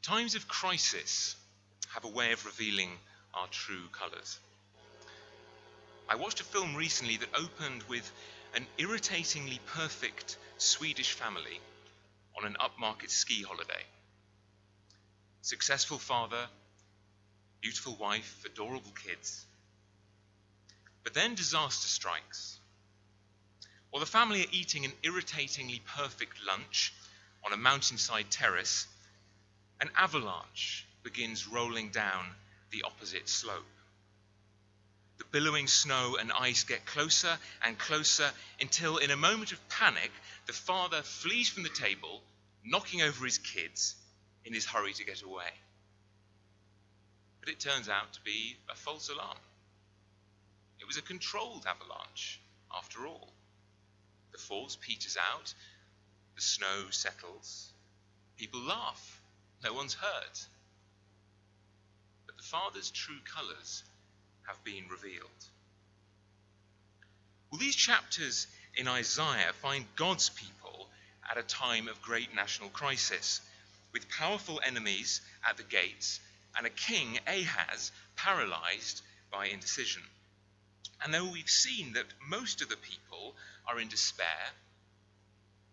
Times of crisis have a way of revealing our true colours. I watched a film recently that opened with an irritatingly perfect Swedish family on an upmarket ski holiday. Successful father, beautiful wife, adorable kids. But then disaster strikes. While the family are eating an irritatingly perfect lunch on a mountainside terrace, an avalanche begins rolling down the opposite slope. The billowing snow and ice get closer and closer until, in a moment of panic, the father flees from the table, knocking over his kids in his hurry to get away. But it turns out to be a false alarm. It was a controlled avalanche, after all. The force peters out, the snow settles, people laugh, no one's hurt. But the father's true colours have been revealed. Well, these chapters in Isaiah find God's people at a time of great national crisis, with powerful enemies at the gates and a king, Ahaz, paralysed by indecision. And though we've seen that most of the people are in despair,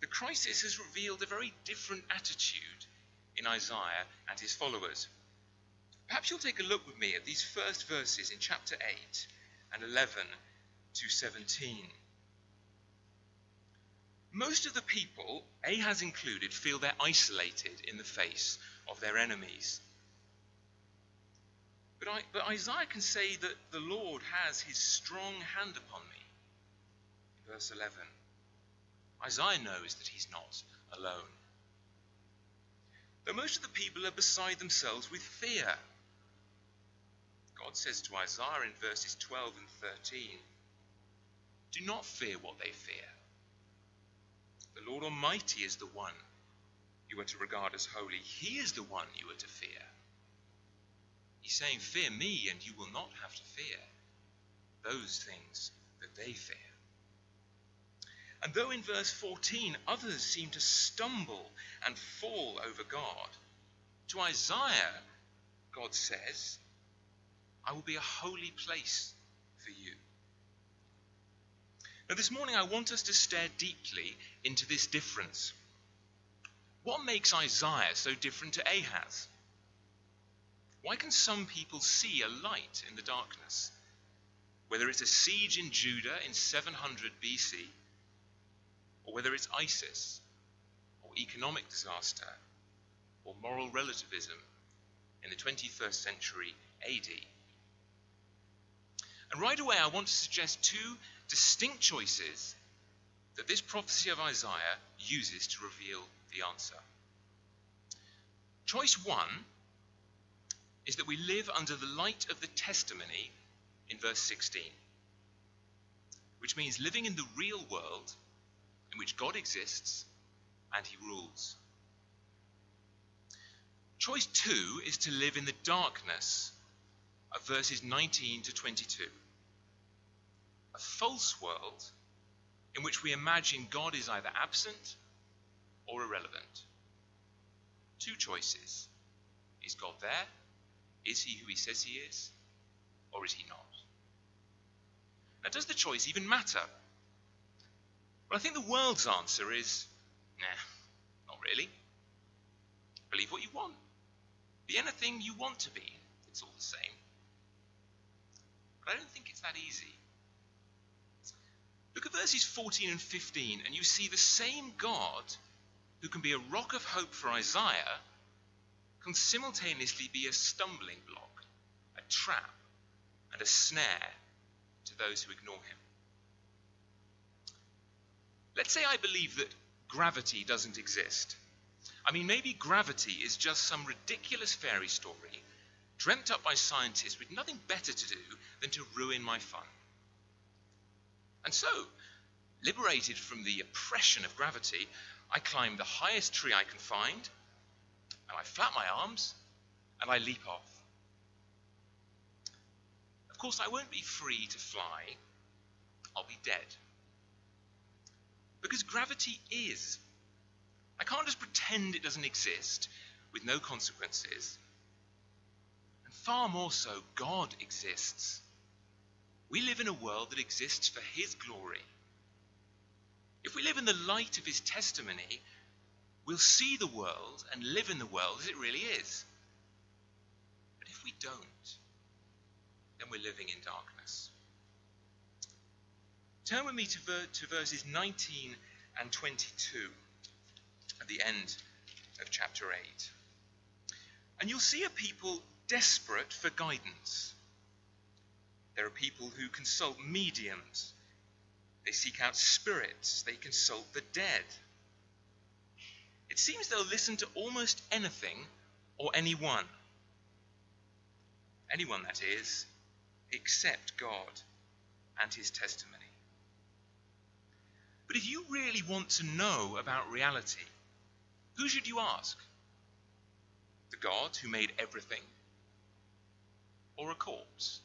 the crisis has revealed a very different attitude in Isaiah and his followers. Perhaps you'll take a look with me at these first verses in chapter 8 and 11 to 17. Most of the people, Ahaz included, feel they're isolated in the face of their enemies. But Isaiah can say that the Lord has his strong hand upon me. In verse 11, Isaiah knows that he's not alone. Though most of the people are beside themselves with fear, God says to Isaiah in verses 12 and 13, do not fear what they fear. The Lord Almighty is the one you are to regard as holy. He is the one you are to fear. He's saying, fear me, and you will not have to fear those things that they fear. And though in verse 14 others seem to stumble and fall over God, to Isaiah, God says, I will be a holy place for you. Now this morning I want us to stare deeply into this difference. What makes Isaiah so different to Ahaz? Why can some people see a light in the darkness? Whether it's a siege in Judah in 700 BC, or whether it's ISIS, or economic disaster, or moral relativism in the 21st century AD. And right away I want to suggest two distinct choices that this prophecy of Isaiah uses to reveal the answer. Choice one is that we live under the light of the testimony in verse 16, which means living in the real world in which God exists and he rules. Choice two is to live in the darkness of verses 19 to 22, a false world in which we imagine God is either absent or irrelevant. Two choices. Is God there? Is he who he says he is? Or is he not? Now, does the choice even matter? Well, I think the world's answer is, nah, not really. Believe what you want. Be anything you want to be. It's all the same. But I don't think it's that easy. Look at verses 14 and 15, and you see the same God who can be a rock of hope for Isaiah can simultaneously be a stumbling block, a trap, and a snare to those who ignore him. Let's say I believe that gravity doesn't exist. I mean, maybe gravity is just some ridiculous fairy story dreamt up by scientists with nothing better to do than to ruin my fun. And so, liberated from the oppression of gravity, I climb the highest tree I can find, and I flap my arms, and I leap off. Of course, I won't be free to fly. I'll be dead. Because gravity is. I can't just pretend it doesn't exist. with no consequences. And far more so, God exists. We live in a world that exists for his glory. If we live in the light of his testimony, we'll see the world and live in the world as it really is. But if we don't, then we're living in darkness. Turn with me to verses 19 and 22 at the end of chapter 8. And you'll see a people desperate for guidance. There are people who consult mediums. They seek out spirits. They consult the dead. It seems they'll listen to almost anything or anyone. Anyone, that is, except God and his testimony. But if you really want to know about reality, who should you ask? The God who made everything? Or a corpse?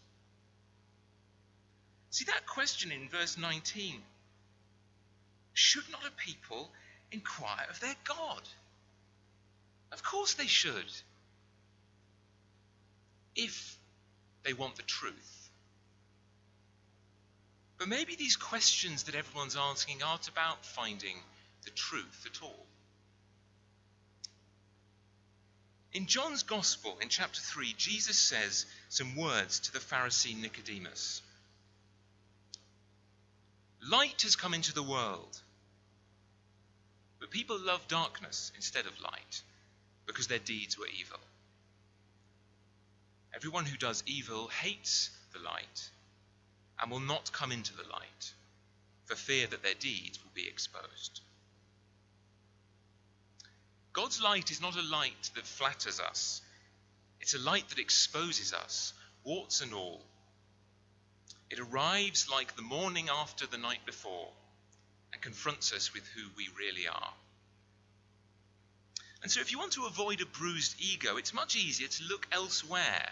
See that question in verse 19. Should not a people inquire of their God? Of course they should. If they want the truth. But maybe these questions that everyone's asking aren't about finding the truth at all. In John's Gospel, in chapter 3, Jesus says some words to the Pharisee Nicodemus. Light has come into the world, but people love darkness instead of light because their deeds were evil. Everyone who does evil hates the light and will not come into the light for fear that their deeds will be exposed. God's light is not a light that flatters us. It's a light that exposes us, warts and all. It arrives like the morning after the night before and confronts us with who we really are. And so if you want to avoid a bruised ego, it's much easier to look elsewhere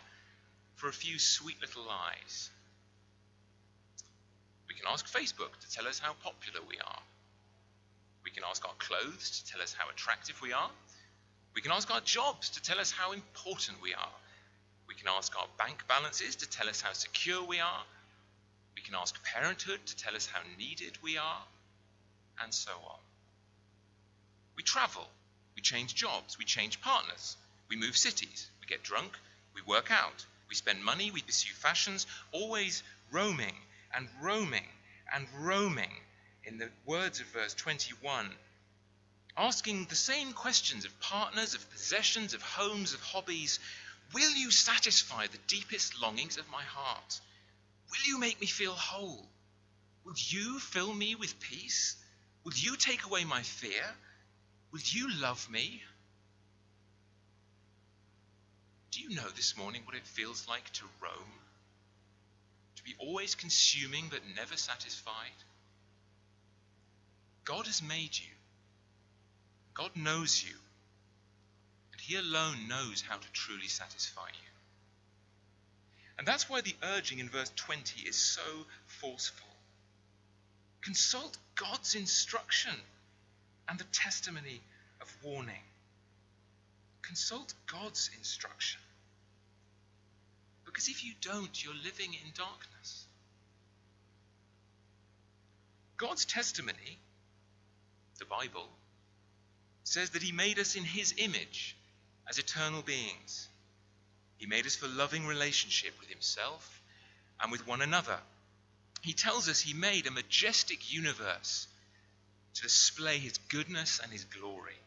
for a few sweet little lies. We can ask Facebook to tell us how popular we are. We can ask our clothes to tell us how attractive we are. We can ask our jobs to tell us how important we are. We can ask our bank balances to tell us how secure we are. We can ask parenthood to tell us how needed we are, and so on. We travel, we change jobs, we change partners, we move cities, we get drunk, we work out, we spend money, we pursue fashions, always roaming and roaming and roaming, in the words of verse 21, asking the same questions of partners, of possessions, of homes, of hobbies. Will you satisfy the deepest longings of my heart? Will you make me feel whole? Will you fill me with peace? Will you take away my fear? Will you love me? Do you know this morning what it feels like to roam? To be always consuming but never satisfied? God has made you. God knows you. And he alone knows how to truly satisfy you. And that's why the urging in verse 20 is so forceful. Consult God's instruction and the testimony of warning. Consult God's instruction. Because if you don't, you're living in darkness. God's testimony, the Bible, says that he made us in his image as eternal beings. He made us for loving relationship with himself and with one another. He tells us he made a majestic universe to display his goodness and his glory.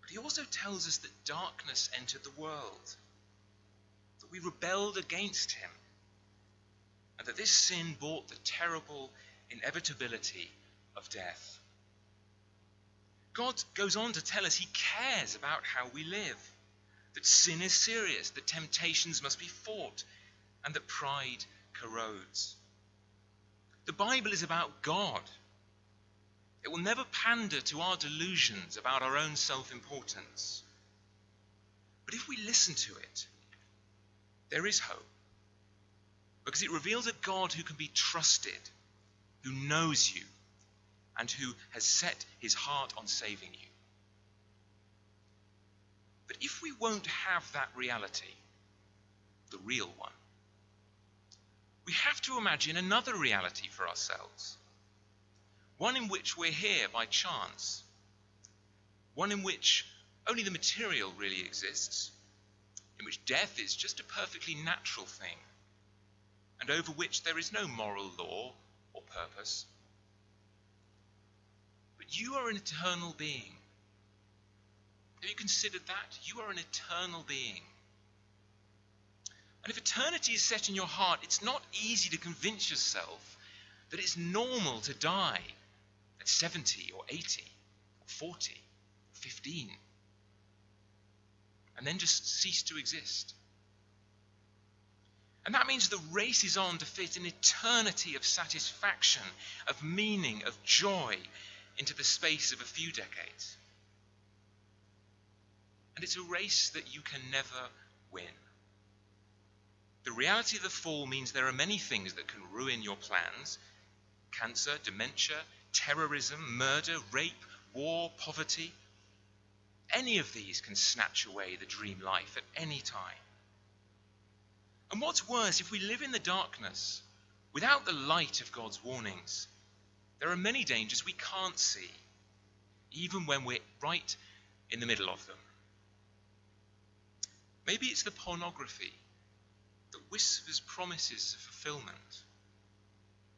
But he also tells us that darkness entered the world, that we rebelled against him, and that this sin brought the terrible inevitability of death. God goes on to tell us he cares about how we live, that sin is serious, that temptations must be fought, and that pride corrodes. The Bible is about God. It will never pander to our delusions about our own self-importance. But if we listen to it, there is hope, because it reveals a God who can be trusted, who knows you, and who has set his heart on saving you. But if we won't have that reality, the real one, we have to imagine another reality for ourselves. One in which we're here by chance. One in which only the material really exists. In which death is just a perfectly natural thing. And over which there is no moral law or purpose. But you are an eternal being. Have you considered that? You are an eternal being. And if eternity is set in your heart, it's not easy to convince yourself that it's normal to die at 70 or 80 or 40 or 15 and then just cease to exist. And that means the race is on to fit an eternity of satisfaction, of meaning, of joy into the space of a few decades. And it's a race that you can never win. The reality of the fall means there are many things that can ruin your plans. Cancer, dementia, terrorism, murder, rape, war, poverty. Any of these can snatch away the dream life at any time. And what's worse, if we live in the darkness, without the light of God's warnings, there are many dangers we can't see, even when we're right in the middle of them. Maybe it's the pornography that whispers promises of fulfillment,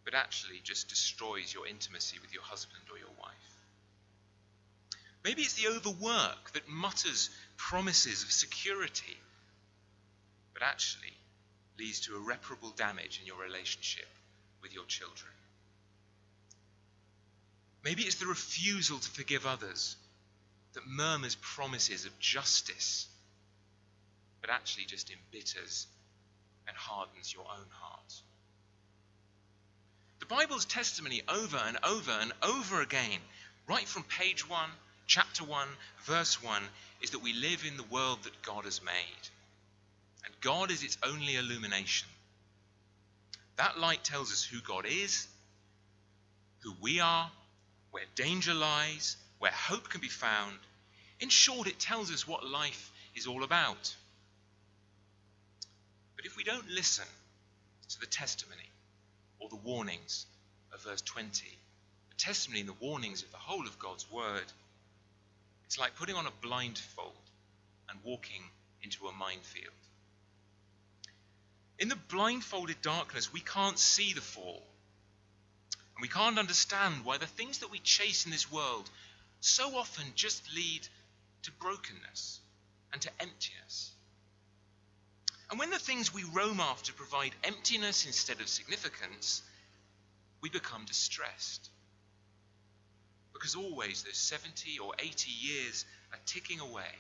but actually just destroys your intimacy with your husband or your wife. Maybe it's the overwork that mutters promises of security, but actually leads to irreparable damage in your relationship with your children. Maybe it's the refusal to forgive others that murmurs promises of justice, but actually just embitters and hardens your own heart. The Bible's testimony over and over and over again, right from page 1, chapter 1, verse 1, is that we live in the world that God has made. And God is its only illumination. That light tells us who God is, who we are, where danger lies, where hope can be found. In short, it tells us what life is all about. But if we don't listen to the testimony or the warnings of verse 20, the testimony and the warnings of the whole of God's word, it's like putting on a blindfold and walking into a minefield. In the blindfolded darkness, we can't see the fall. And we can't understand why the things that we chase in this world so often just lead to brokenness and to emptiness. And when the things we roam after provide emptiness instead of significance, we become distressed. Because always those 70 or 80 years are ticking away.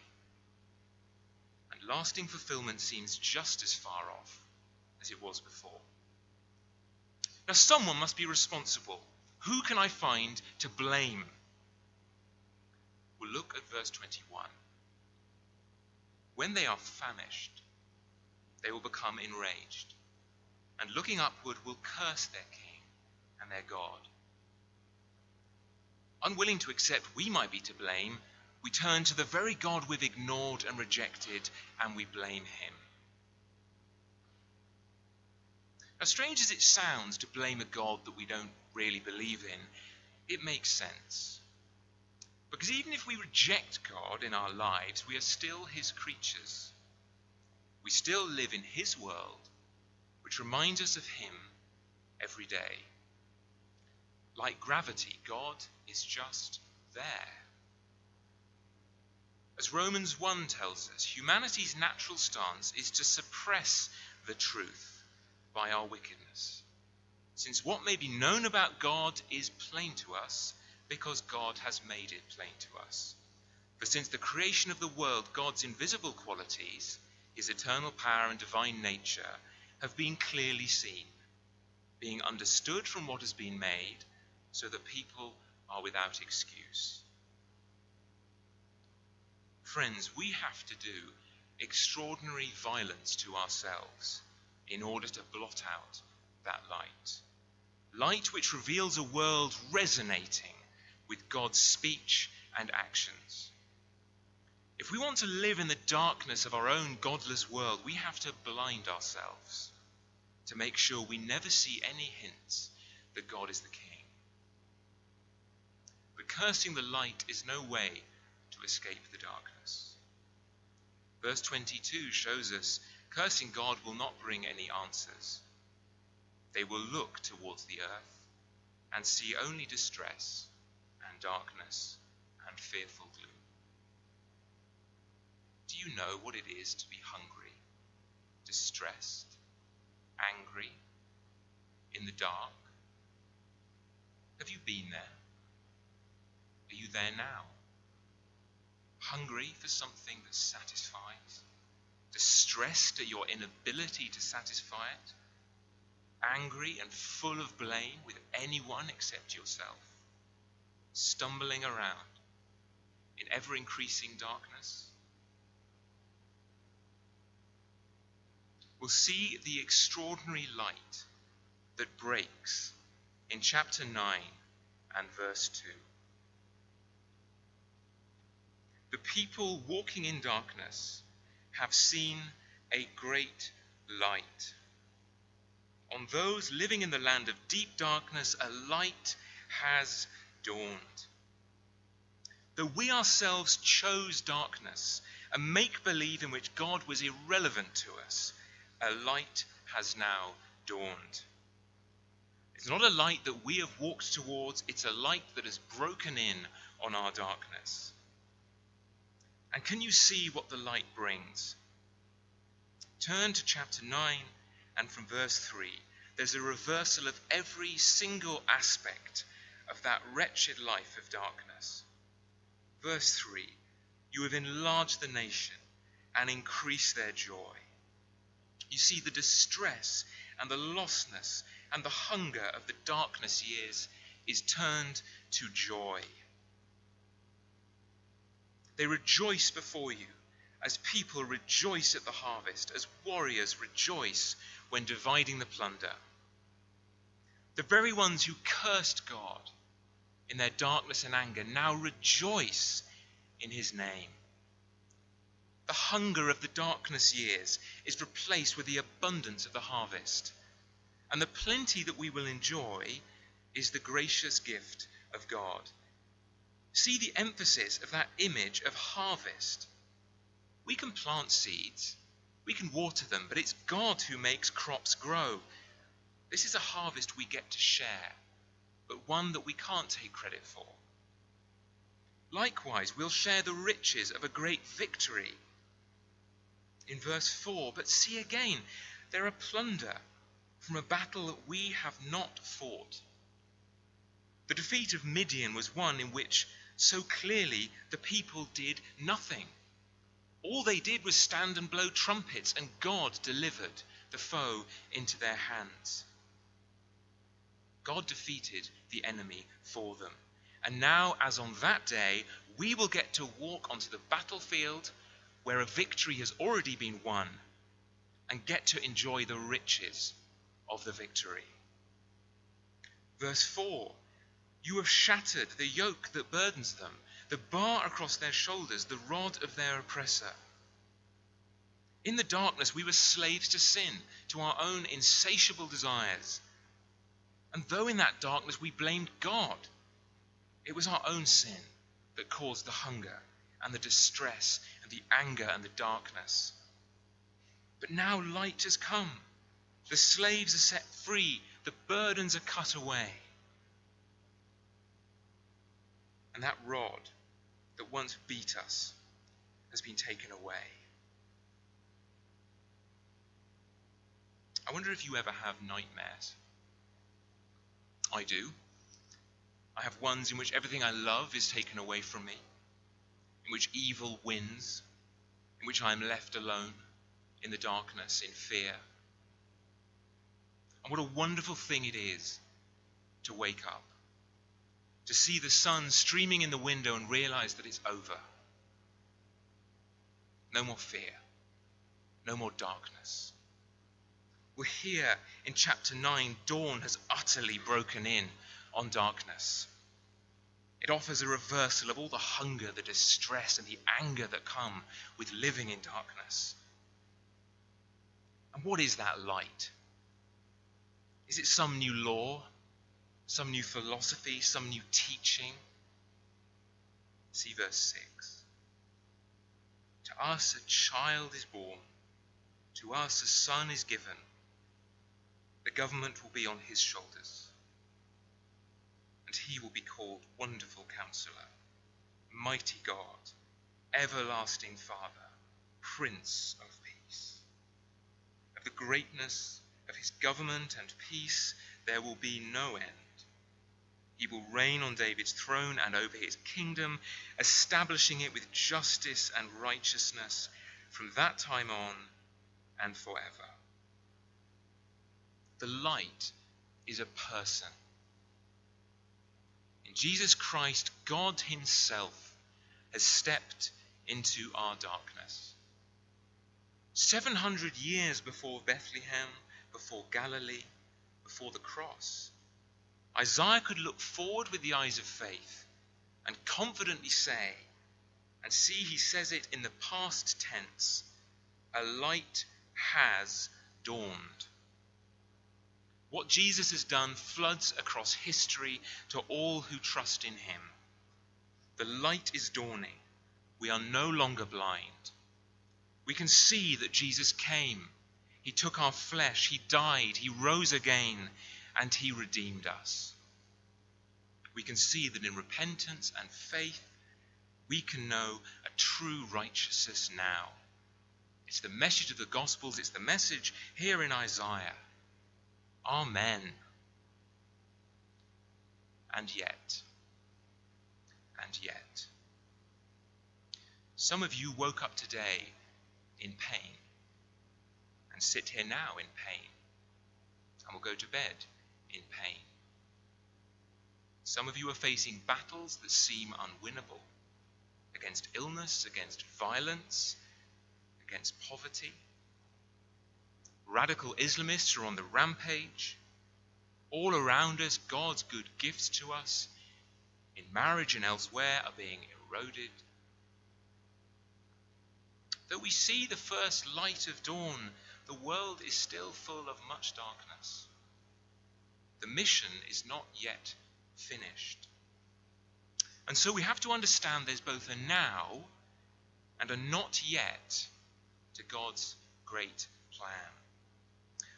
And lasting fulfillment seems just as far off as it was before. Now someone must be responsible. Who can I find to blame? Well, look at verse 21. When they are famished, they will become enraged, and looking upward will curse their king and their God. Unwilling to accept we might be to blame, we turn to the very God we've ignored and rejected, and we blame him. As strange as it sounds to blame a God that we don't really believe in, it makes sense. Because even if we reject God in our lives, we are still his creatures. We still live in his world, which reminds us of him every day. Like gravity, God is just there. As Romans 1 tells us, humanity's natural stance is to suppress the truth by our wickedness, since what may be known about God is plain to us because God has made it plain to us. For since the creation of the world, God's invisible qualities, his eternal power and divine nature, have been clearly seen, being understood from what has been made, so that people are without excuse. Friends, we have to do extraordinary violence to ourselves in order to blot out that light. Light which reveals a world resonating with God's speech and actions. If we want to live in the darkness of our own godless world, we have to blind ourselves to make sure we never see any hints that God is the King. But cursing the light is no way to escape the darkness. Verse 22 shows us cursing God will not bring any answers. They will look towards the earth and see only distress and darkness and fearful gloom. Do you know what it is to be hungry, distressed, angry, in the dark? Have you been there? Are you there now? Hungry for something that satisfies, distressed at your inability to satisfy it, angry and full of blame with anyone except yourself, stumbling around in ever-increasing darkness? We'll see the extraordinary light that breaks in chapter 9 and verse 2. The people walking in darkness have seen a great light. On those living in the land of deep darkness, a light has dawned. Though we ourselves chose darkness, a make-believe in which God was irrelevant to us, a light has now dawned. It's not a light that we have walked towards, it's a light that has broken in on our darkness. And can you see what the light brings? Turn to chapter 9 and from verse 3. There's a reversal of every single aspect of that wretched life of darkness. Verse 3. You have enlarged the nation and increased their joy. You see, the distress and the lostness and the hunger of the darkness years is turned to joy. They rejoice before you as people rejoice at the harvest, as warriors rejoice when dividing the plunder. The very ones who cursed God in their darkness and anger now rejoice in his name. The hunger of the darkness years is replaced with the abundance of the harvest. And the plenty that we will enjoy is the gracious gift of God. See the emphasis of that image of harvest. We can plant seeds, we can water them, but it's God who makes crops grow. This is a harvest we get to share, but one that we can't take credit for. Likewise, we'll share the riches of a great victory. In verse 4, but see again, there are plunder from a battle that we have not fought. The defeat of Midian was one in which so clearly the people did nothing. All they did was stand and blow trumpets, and God delivered the foe into their hands. God defeated the enemy for them. And now, as on that day, we will get to walk onto the battlefield where a victory has already been won and get to enjoy the riches of the victory. Verse 4, you have shattered the yoke that burdens them, the bar across their shoulders, the rod of their oppressor. In the darkness we were slaves to sin, to our own insatiable desires. And though in that darkness we blamed God, it was our own sin that caused the hunger and the distress and the anger and the darkness. But now light has come. The slaves are set free. The burdens are cut away. And that rod that once beat us has been taken away. I wonder if you ever have nightmares. I do. I have ones in which everything I love is taken away from me, in which evil wins, in which I am left alone in the darkness, in fear. And what a wonderful thing it is to wake up, to see the sun streaming in the window and realize that it's over. No more fear, no more darkness. Well, here in chapter 9, dawn has utterly broken in on darkness. It offers a reversal of all the hunger, the distress, and the anger that come with living in darkness. And what is that light? Is it some new law, some new philosophy, some new teaching? See verse 6. To us a child is born, to us a son is given. The government will be on his shoulders, and he will be called Wonderful Counselor, Mighty God, Everlasting Father, Prince of Peace. Of the greatness of his government and peace there will be no end. He will reign on David's throne and over his kingdom, establishing it with justice and righteousness from that time on and forever. The light is a person. In Jesus Christ, God himself has stepped into our darkness. 700 years before Bethlehem, before Galilee, before the cross, Isaiah could look forward with the eyes of faith and confidently say, and see he says it in the past tense, a light has dawned. What Jesus has done floods across history to all who trust in him. The light is dawning. We are no longer blind. We can see that Jesus came. He took our flesh. He died. He rose again. And he redeemed us. We can see that in repentance and faith, we can know a true righteousness now. It's the message of the Gospels. It's the message here in Isaiah. Amen. And yet, some of you woke up today in pain and sit here now in pain and will go to bed in pain. Some of you are facing battles that seem unwinnable against illness, against violence, against poverty. Radical Islamists are on the rampage. All around us, God's good gifts to us in marriage and elsewhere are being eroded. Though we see the first light of dawn, the world is still full of much darkness. The mission is not yet finished. And so we have to understand there's both a now and a not yet to God's great plan.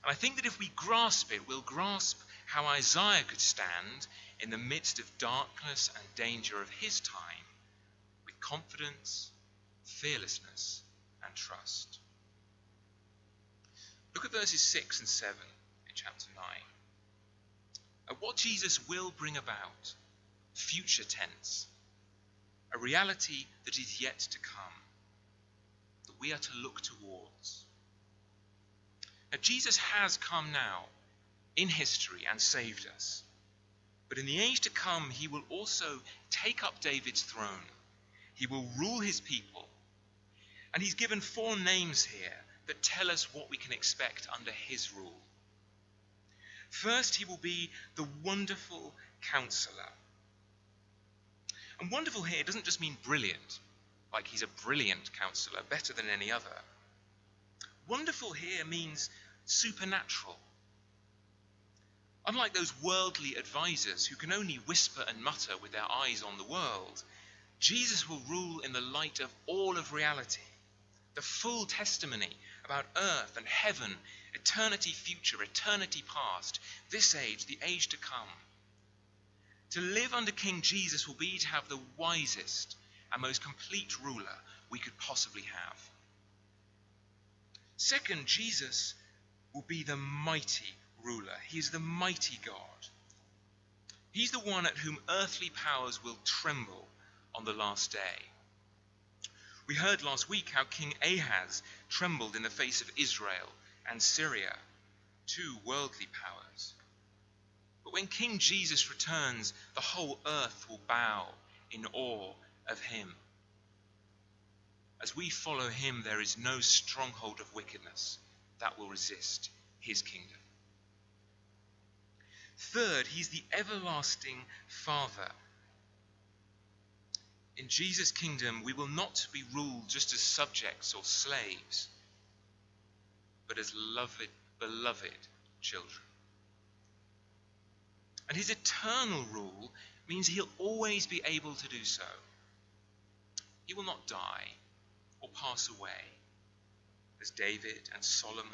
And I think that if we grasp it, we'll grasp how Isaiah could stand in the midst of darkness and danger of his time with confidence, fearlessness, and trust. Look at verses 6 and 7 in chapter 9. At what Jesus will bring about, future tense, a reality that is yet to come, that we are to look towards. Now, Jesus has come now in history and saved us. But in the age to come, he will also take up David's throne. He will rule his people. And he's given 4 names here that tell us what we can expect under his rule. First, he will be the Wonderful Counselor. And wonderful here doesn't just mean brilliant, like he's a brilliant counselor, better than any other. Wonderful here means supernatural. Unlike those worldly advisors who can only whisper and mutter with their eyes on the world, Jesus will rule in the light of all of reality, the full testimony about earth and heaven, eternity future, eternity past, this age, the age to come. To live under King Jesus will be to have the wisest and most complete ruler we could possibly have. Second, Jesus will be the mighty ruler. He is the mighty God. He's the one at whom earthly powers will tremble on the last day. We heard last week how King Ahaz trembled in the face of Israel and Syria, 2 worldly powers. But when King Jesus returns, the whole earth will bow in awe of him. As we follow him, there is no stronghold of wickedness that will resist his kingdom. Third, he's the everlasting Father. In Jesus' kingdom, we will not be ruled just as subjects or slaves, but as beloved children. And his eternal rule means he'll always be able to do so. He will not die or pass away, as David and Solomon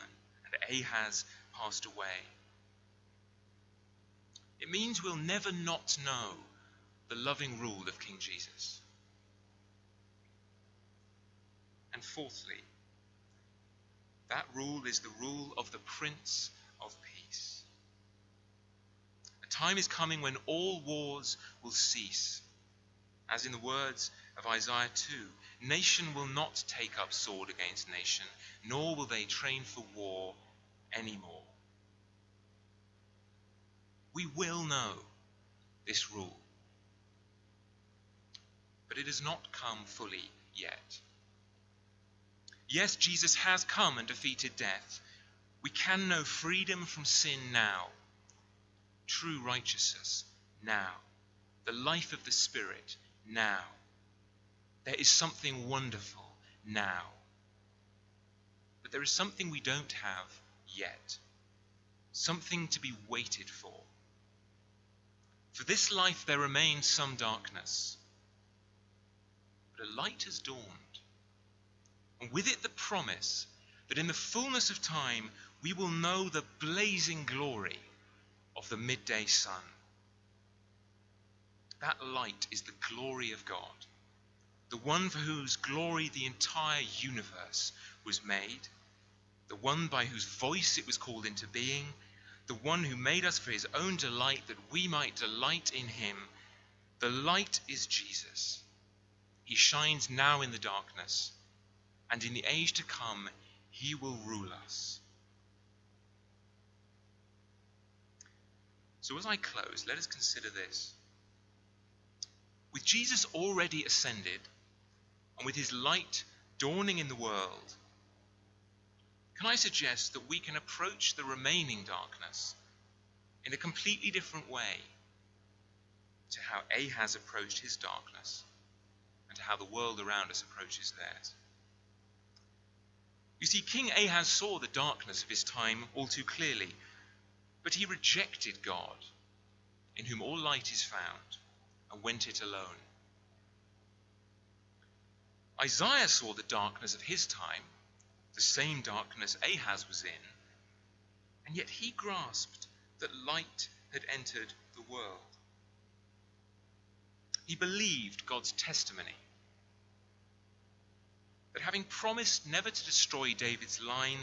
and Ahaz passed away. It means we'll never not know the loving rule of King Jesus. And fourthly, that rule is the rule of the Prince of Peace. A time is coming when all wars will cease. As in the words of Isaiah 2, nation will not take up sword against nation, nor will they train for war anymore. We will know this rule, but it has not come fully yet. Yes, Jesus has come and defeated death. We can know freedom from sin now, true righteousness now, the life of the Spirit now. There is something wonderful now. But there is something we don't have yet, something to be waited for. For this life there remains some darkness, but a light has dawned. And with it the promise that in the fullness of time we will know the blazing glory of the midday sun. That light is the glory of God, the one for whose glory the entire universe was made, the one by whose voice it was called into being, the one who made us for his own delight that we might delight in him. The light is Jesus. He shines now in the darkness, and in the age to come, he will rule us. So as I close, let us consider this. With Jesus already ascended, and with his light dawning in the world, can I suggest that we can approach the remaining darkness in a completely different way to how Ahaz approached his darkness and to how the world around us approaches theirs? You see, King Ahaz saw the darkness of his time all too clearly, but he rejected God, in whom all light is found, and went it alone. Isaiah saw the darkness of his time, the same darkness Ahaz was in, and yet he grasped that light had entered the world. He believed God's testimony, that having promised never to destroy David's line,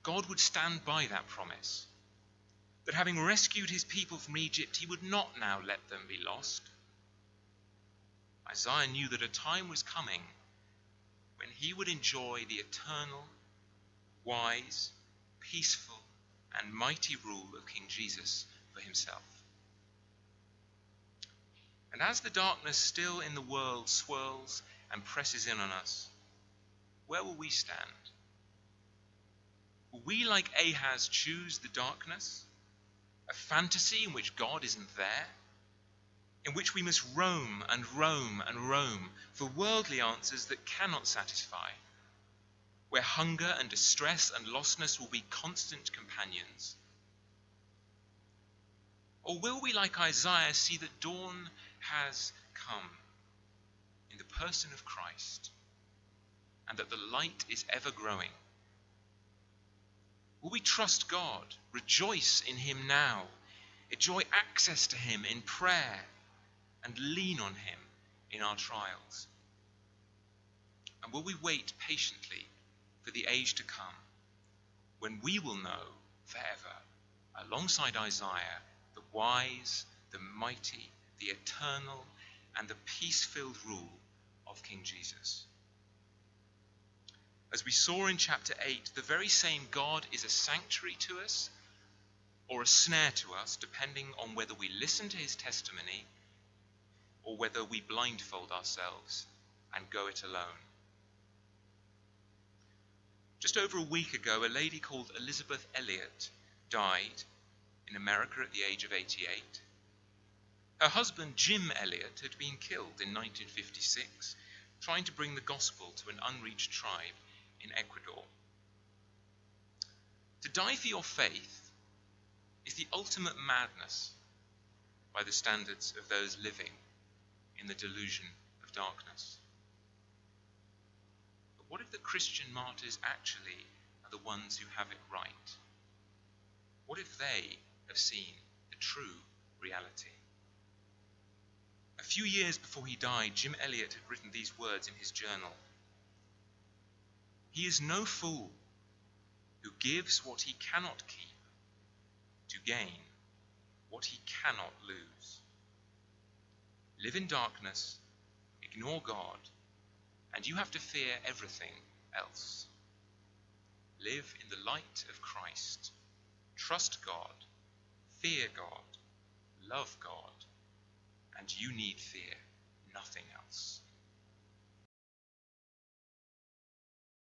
God would stand by that promise. That having rescued his people from Egypt, he would not now let them be lost. Isaiah knew that a time was coming when he would enjoy the eternal, wise, peaceful, and mighty rule of King Jesus for himself. And as the darkness still in the world swirls and presses in on us, where will we stand? Will we, like Ahaz, choose the darkness, a fantasy in which God isn't there, in which we must roam and roam and roam for worldly answers that cannot satisfy, where hunger and distress and lostness will be constant companions? Or will we, like Isaiah, see that dawn has come in the person of Christ, and that the light is ever growing? Will we trust God, rejoice in him now, enjoy access to him in prayer, and lean on him in our trials? And will we wait patiently for the age to come, when we will know forever, alongside Isaiah, the wise, the mighty, the eternal, and the peace-filled rule of King Jesus? As we saw in chapter 8, the very same God is a sanctuary to us or a snare to us, depending on whether we listen to his testimony or whether we blindfold ourselves and go it alone. Just over a week ago, a lady called Elizabeth Elliot died in America at the age of 88. Her husband, Jim Elliot, had been killed in 1956 trying to bring the gospel to an unreached tribe in Ecuador. To die for your faith is the ultimate madness by the standards of those living in the delusion of darkness. But what if the Christian martyrs actually are the ones who have it right? What if they have seen the true reality? A few years before he died, Jim Elliot had written these words in his journal. He is no fool who gives what he cannot keep to gain what he cannot lose. Live in darkness, ignore God, and you have to fear everything else. Live in the light of Christ. Trust God, fear God, love God, and you need fear nothing else.